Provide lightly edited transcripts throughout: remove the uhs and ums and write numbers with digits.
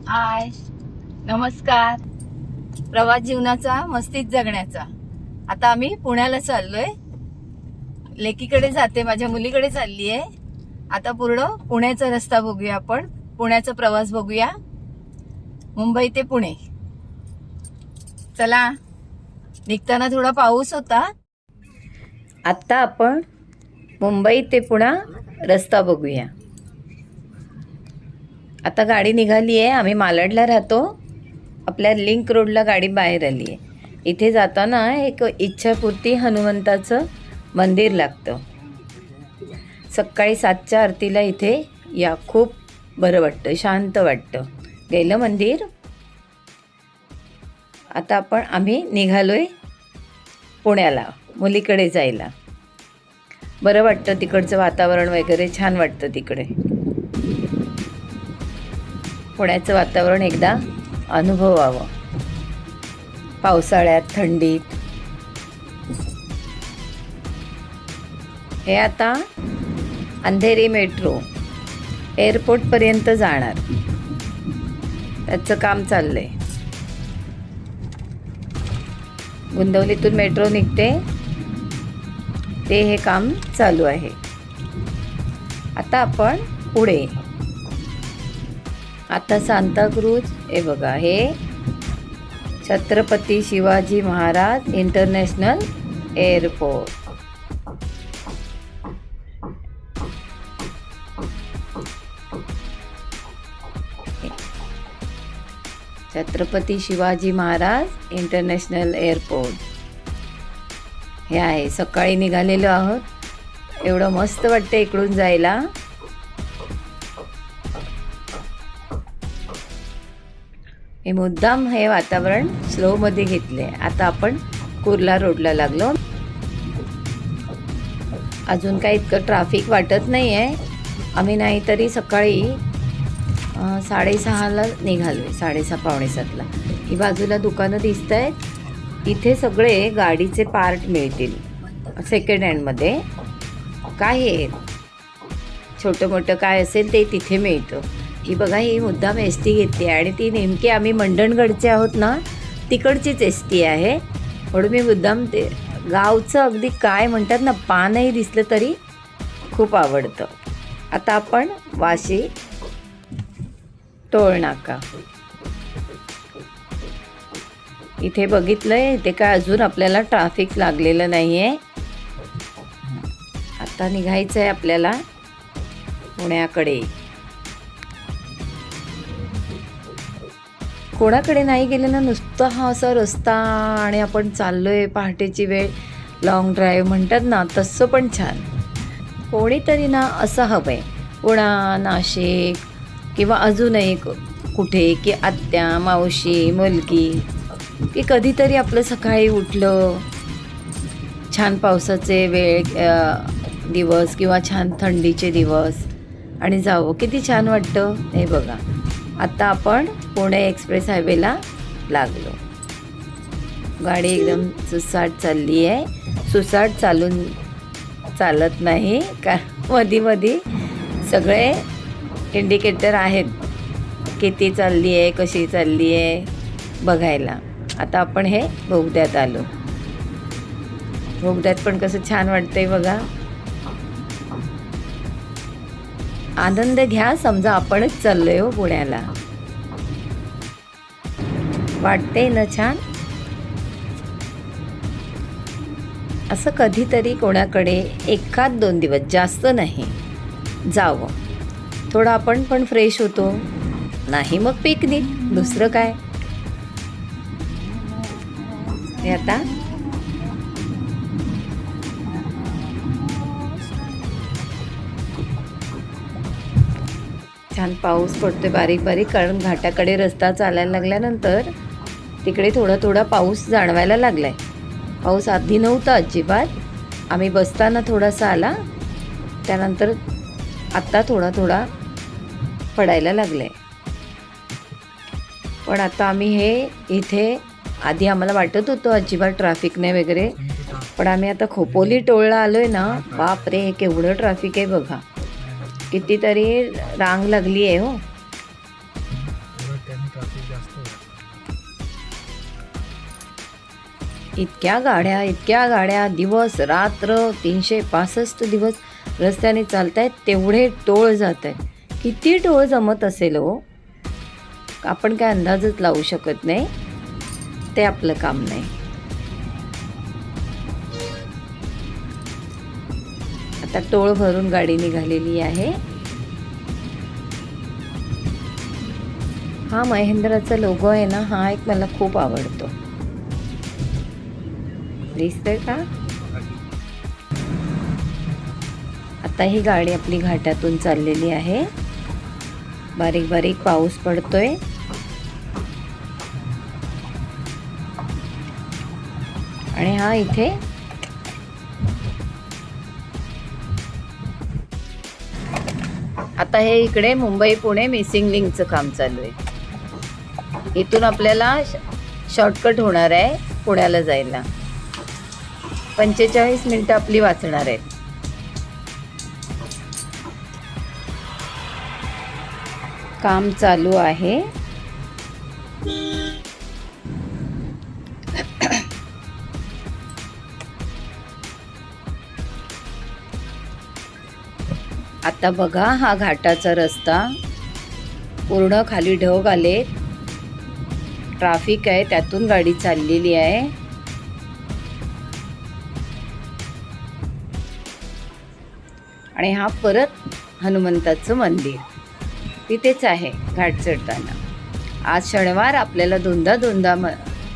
हाय, नमस्कार. प्रवास जीवनाचा मस्तीत जगण्याचा. आता आम्ही पुण्याला चाललोय. लेकीकडे जाते, माझ्या मुलीकडे चालली आहे. आता पूर्ण पुण्याचा रस्ता बघूया, आपण पुण्याचा प्रवास बघूया, मुंबई ते पुणे. चला. निघताना थोडा पाऊस होता. आता आपण मुंबई ते पुणे रस्ता बघूया. आता गाडी निघाली आहे. आम्ही मालाडला राहतो. आपल्या लिंक रोडला गाडी बाहेर आली आहे. इथे जाताना एक इच्छापूर्ती हनुमंताचं मंदिर लागतं. सकाळी 7च्या आरतीला इथे या. खूप बरं वाटतं, शांत वाटतं. गेलं मंदिर. आता आम्ही निघालोय पुण्याला, मुलीकडे जायला. बरं वाटतं, तिकडचं वातावरण वगैरे छान वाटतं तिकडे. पुण्याचं वातावरण एकदा अनुभवावं, पावसाळ्यात, थंडीत. हे आता अंधेरी मेट्रो एअरपोर्टपर्यंत जाणार, त्याचं काम चाललंय. गुंदवलीतून मेट्रो निघते, ते हे काम चालू आहे. आता आपण पुढे. आता सांताक्रूज. हे बघा, हे Chhatrapati Shivaji Maharaj international airport. Chhatrapati Shivaji Maharaj international airport हे आहे. सकाळी निघालेलो आहोत. एवढं मस्त वाटतं इकडून जायला. हे मुद्दाम हे वातावरण स्लोमध्ये घेतले. आता आपण कुर्ला रोडला लागलो. अजून काही इतकं ट्रॅफिक वाटत नाही आहे. आम्ही नाहीतरी सकाळी 6:30ला निघालोय. 6:30 पावणे 7ला. ही बाजूला दुकानं दिसत आहेत. इथे सगळे गाडीचे पार्ट मिळतील सेकंड हँडमध्ये. काय हे छोटं मोठं काय असेल ते तिथे मिळतं. ही बघा, ही मुद्दाम एस टी घेतली आणि ती नेमकी आम्ही मंडणगडचे आहोत ना, तिकडचीच एस टी आहे. म्हणून मी मुद्दाम ते गावचं अगदी काय म्हणतात ना, पानही दिसलं तरी खूप आवडतं. आता आपण वाशी टोल नाका इथे बघितलंय. इथे काय अजून आपल्याला ट्रॅफिक लागलेलं नाही आहे. आता निघायचं आहे आपल्याला पुण्याकडे. कोणाकडे नाही गेलं ना, नुसतं हा असा रस्ता आणि आपण चाललोय, पहाटेची वेळ, लॉंग ड्राईव्ह म्हणतात ना, तसं पण छान. कोणीतरी ना असं हवं आहे, पुणा, नाशिक किंवा अजूनही कुठे, की आत्या, मावशी, मुलगी, की कधीतरी आपलं सकाळी उठलं, छान पावसाचे दिवस किंवा छान थंडीचे दिवस आणि जावं, किती छान वाटतं. हे बघा, आता आपण पुणे एक्सप्रेस हायवेला लागलो. गाडी एकदम सुसाट चालली आहे. सुसाट चालत नाही, कारण मधी सगळे इंडिकेटर आहेत, किती चालली आहे, कशी चालली आहे बघायला. आता आपण हे बोगद्यात आलो. बोगद्यात पण कसं छान वाटतंय बघा. आनंद घ्या, समजा आपणच चाललोय हो पुण्याला. वाटते ना छान. असं कधीतरी कोणाकडे 1-2 दिवस, जास्त नाही, जावं. थोडं आपण पण फ्रेश होतो. नाही मग पिकनिक, दुसरं काय. हे आता छान पाऊस पडतोय बारीक बारीक, कारण घाटाकडे रस्ता चालायला लागल्यानंतर तिकडे थोडा पाऊस जाणवायला लागलाय. पाऊस आधी नव्हता अजिबात. आम्ही बसताना थोडासा आला, त्यानंतर आत्ता थोडा पडायला लागलाय. पण आता आम्ही हे इथे, आधी आम्हाला वाटत होतं अजिबात ट्रॅफिक नाही वगैरे, पण आम्ही आता खोपोली टोळला आलोय ना, बापरे, हे केवढं ट्रॅफिक आहे बघा. कितीतरी रांग लागली आहे हो. इतक्या गाड्या दिवस रात्र 365 दिवस रस्त्याने चालतायत, तेवढे टोळ जात आहेत. किती टोळ जमत असेल हो, आपण काय अंदाजच लावू शकत नाही. ते आपलं काम नाही. आता टोळ भरून गाडी निघालेली आहे. हा महिंद्राचा लोगो आहे ना, हा एक मला खूप आवडतो. दिसतंय का? आता ही गाडी आपली घाटातून चाललेली आहे. बारीक बारीक पाऊस पडतोय. आणि हा इथे आता हे इकडे मुंबई पुणे मिसिंग लिंकचं काम चालू आहे. इथून आपल्याला शॉर्टकट होणार आहे पुण्याला जायला. 45 मिनिटं आपली वाचणार आहेत. काम चालू आहे. आता बघा हा घाटाचा रस्ता, पूर्ण खाली ढग आले, ट्रॅफिक आहे, त्यातून गाडी चाललेली आहे. आणि हा परत हनुमंताचं मंदिर तिथेच आहे घाट चढताना. आज शनिवार, आपल्याला दोनदा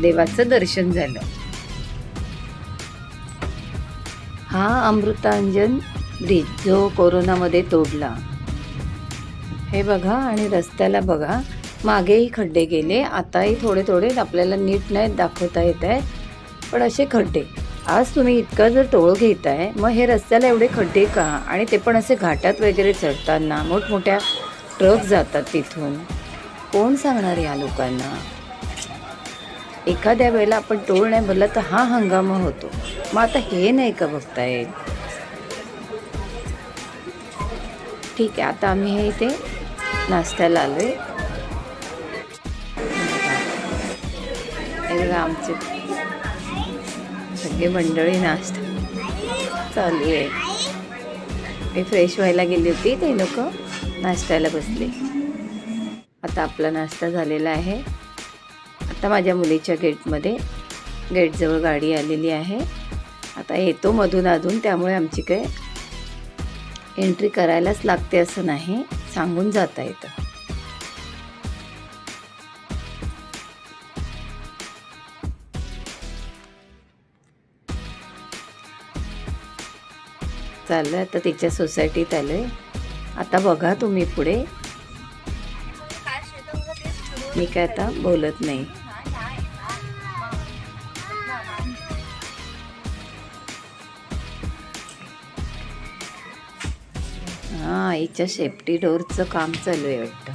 देवाचं दर्शन झालं. हा अमृतांजन ब्रिज जो कोरोनामध्ये तोडला, हे बघा. आणि रस्त्याला बघा, मागेही खड्डे गेले. आताही थोडे थोडे आपल्याला नीट नाही दाखवता येत आहे, पण असे खड्डे. आज तुम्ही इतकं जर टोळ घेताय, मग हे रस्त्याला एवढे खड्डे का? आणि ते पण असे घाटात वगैरे चढताना मोठमोठ्या ट्रक जातात तिथून. कोण सांगणार या लोकांना? एखाद्या वेळेला आपण टोळ नाही बोलला तर हा हंगामा होतो. मग आता हे नाही का बघताय? ठीक आहे, आता आम्ही हे इथे नाश्त्याला आलोय. हे बघा, आमचे सगळे मंडळी नाश्ता चालू आहे. मी फ्रेश व्हायला गेली होती, ते लोक नाश्त्याला बसले. आता आपला नाश्ता झालेला आहे. आता माझ्या मुलीच्या गेटजवळ गाडी आलेली आहे. आता येतो मधून अधून, त्यामुळे आमची काय एंट्री करायलाच लागते असं नाही, सांगून जाता येतं. चाललं आता तिच्या सोसायटीत आलोय. आता बघा तुम्ही पुढे, मी काय आता बोलत नाही. हा, आईच्या सेफ्टी डोअरचं काम चालू आहे वाटतं.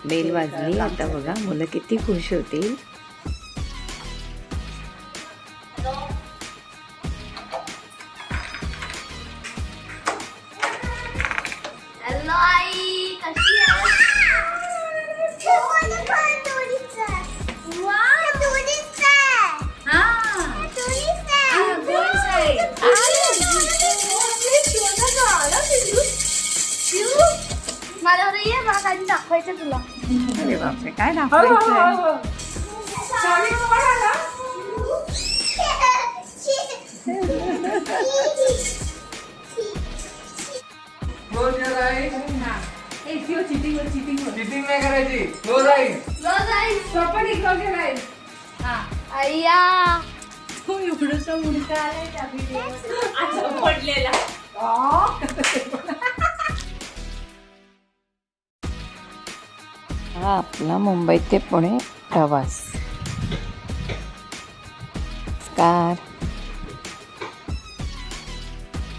बेल वाजली. आता बघा मुलं किती खुश होतील. दाखवायचं तुला. अरे बापरे, काय दाखवायचं? चिटिंग नाही करायची. क्लोज आहे. अय्या तू एवढंसा मुलगा आलाय त्या व्हिडिओ पडलेला. हा आपला मुंबई ते पुणे प्रवास. नमस्कार.